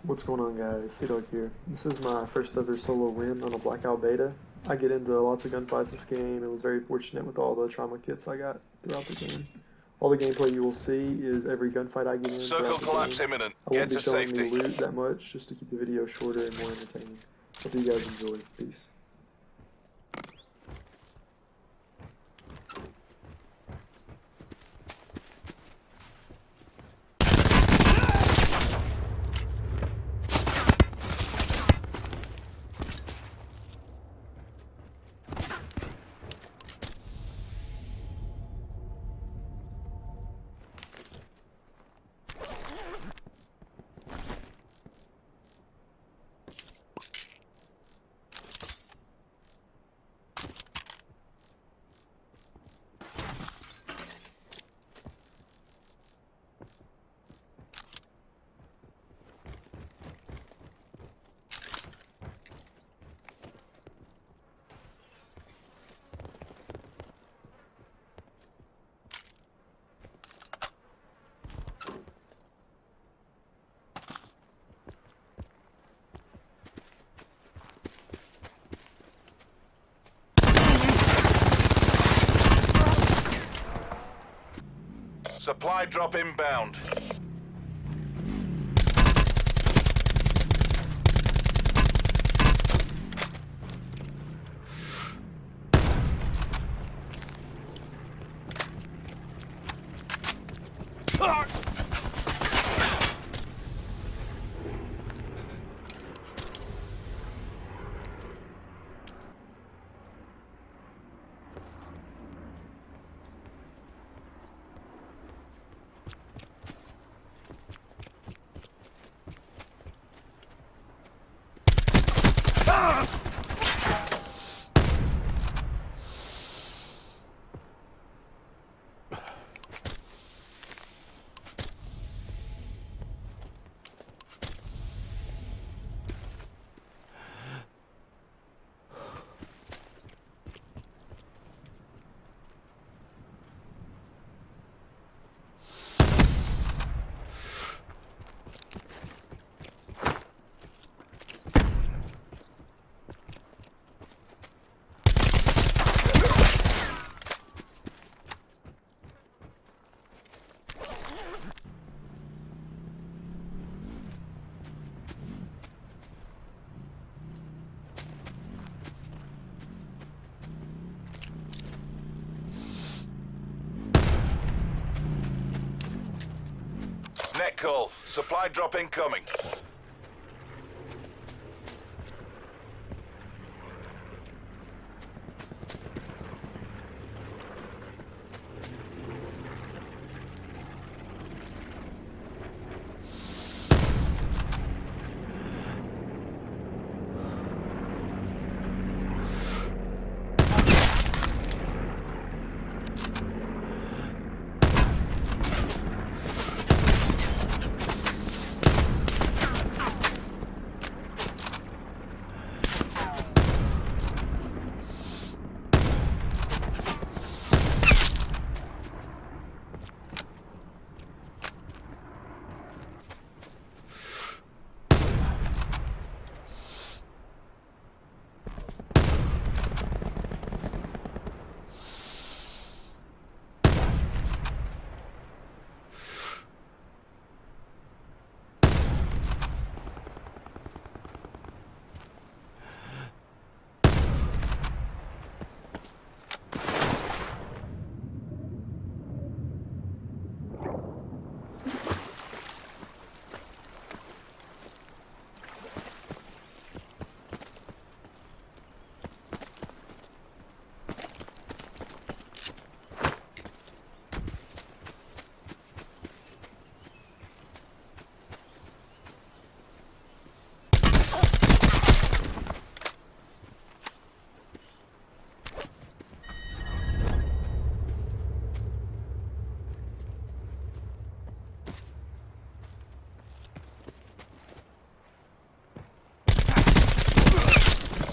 What's going on, guys? C-Dog here. This is my first ever solo win on a Blackout beta. I get into lots of gunfights this game and was very fortunate with all the trauma kits I got throughout the game. All the gameplay you will see is every gunfight I get in Circle throughout the collapse game. imminent. I won't Get be to showing safety. any loot that much, just to keep the video shorter and more entertaining. Hope you guys enjoy. Peace. Supply drop inbound. Net call. Supply drop incoming.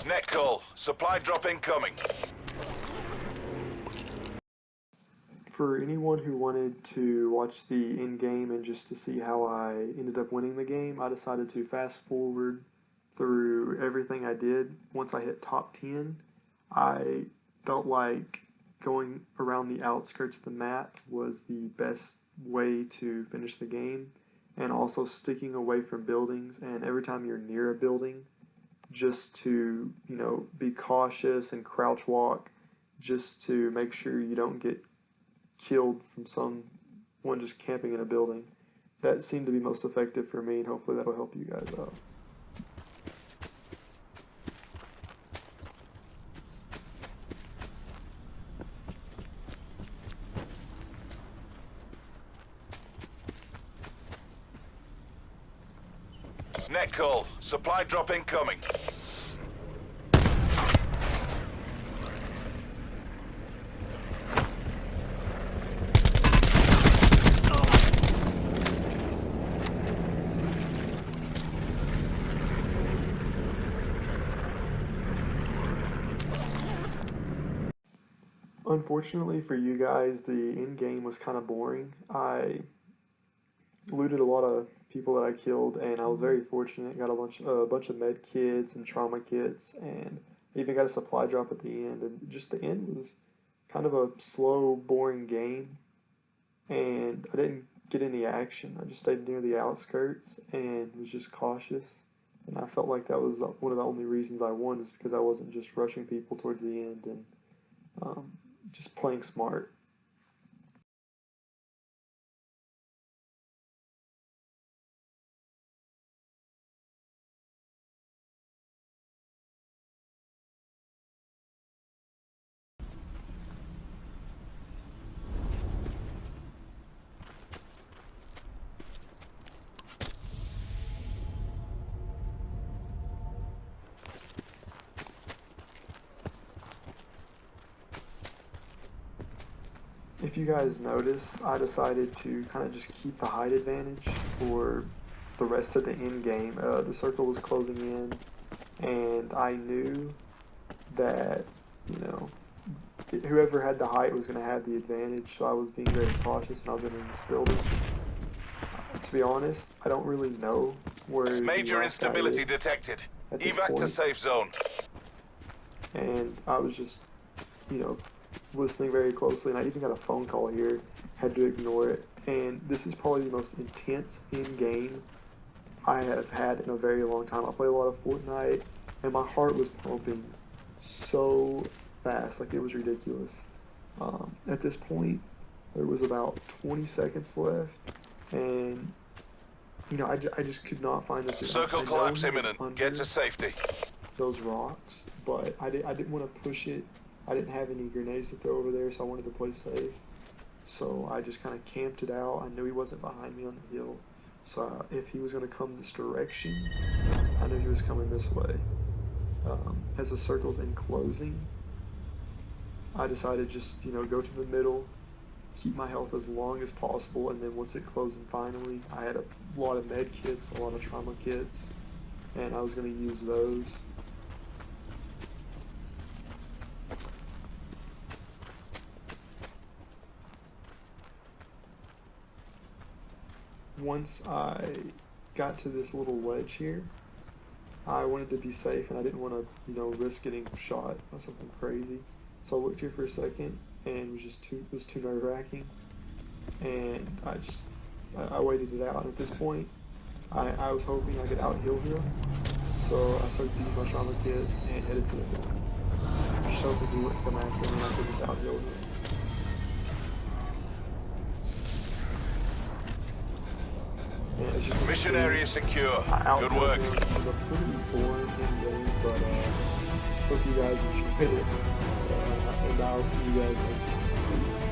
Net call. Supply drop incoming. For anyone who wanted to watch the end game and just to see how I ended up winning the game, I decided to fast forward through everything I did. Once I hit top 10, I felt like going around the outskirts of the map was the best way to finish the game, and also sticking away from buildings, and every time you're near a building, just to, be cautious and crouch walk just to make sure you don't get killed from someone just camping in a building. That seemed to be most effective for me, and hopefully that'll help you guys out. Net call. Supply drop incoming. Unfortunately for you guys, the end game was kind of boring. I looted a lot of people that I killed, and I was very fortunate. Got a bunch of med kits and trauma kits, and even got a supply drop at the end. And just the end was kind of a slow, boring game, and I didn't get any action. I just stayed near the outskirts and was just cautious. And I felt like that was one of the only reasons I won, is because I wasn't just rushing people towards the end and just playing smart. If you guys notice, I decided to kind of just keep the height advantage for the rest of the end game. The circle was closing in, and I knew that, whoever had the height was going to have the advantage, so I was being very cautious when I was in this building. To be honest, I don't really know where Major instability detected. Evac to safe zone. And I was just, listening very closely, and I even got a phone call here, had to ignore it. And this is probably the most intense end game I have had in a very long time. I play a lot of Fortnite, and my heart was pumping so fast, like it was ridiculous. At this point, there was about 20 seconds left, and I just could not find this. Circle collapse imminent. Get to safety. Those rocks, but I didn't want to push it. I didn't have any grenades to throw over there, so I wanted to play safe. So I just kind of camped it out. I knew he wasn't behind me on the hill, so if he was going to come this direction, I knew he was coming this way. As the circle's enclosing, I decided just, go to the middle, keep my health as long as possible, and then once it closed in finally, I had a lot of med kits, a lot of trauma kits, and I was going to use those. Once I got to this little ledge here, I wanted to be safe, and I didn't want to, risk getting shot by something crazy. So I looked here for a second, and it was too nerve-wracking, and I waited it out. And at this point, I was hoping I could out-heal him, so I started using my trauma kits and headed to the hill. Just hoping he wouldn't come after me and I could just out-heal him. Mission area secure. Good work. It was a pretty boring game, but hope you guys enjoyed it, and I'll see you guys next time. Peace.